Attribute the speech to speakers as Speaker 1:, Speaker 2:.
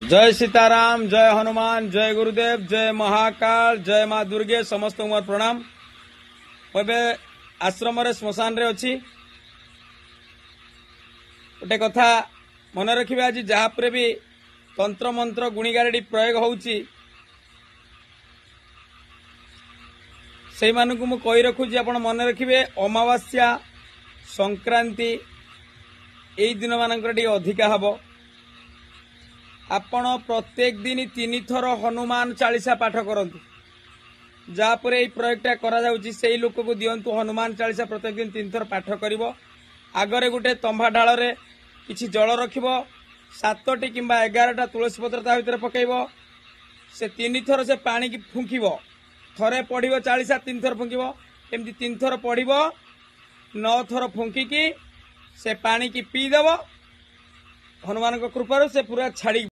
Speaker 1: जय सीताराम, जय हनुमान, जय गुरुदेव, जय महाकाल, जय माँ दुर्गे। समस्त मोर प्रणाम। एबे आश्रम श्मशान रे अच्छी गोटे कथा मन रखिए। आज जहाँपर भी तंत्र मंत्र गुणीगारेडी प्रयोग होउची से मानू मु कही रखुची, आपण मन रखिए। अमावास्या संक्रांति यही दिन मानक अधिका हम। आपण प्रत्येक दिन 3 थर हनुमान चालीसा पाठ करंतु। जहाँपर यही प्रयोगटा करा जाउची सेही लोक को दियंतु हनुमान चालीसा प्रत्येक दिन 3 थर पाठ करिवो। आगरे गुटे तंभा ढाल रे किछि जल रखिवो, 7टी किंबा 11टा तुलसी पत्र ता भितर पकेइवो। से 3 थर से पानी की फुंकिवो। थरे पढ़िवो चालीसा, 3 थर फुंकिवो। एमती 3 थर पढ़िवो, 9 थर फुंकिकी से पानी की पी देवो। हनुमान कृपारु से पूरा छाड़ी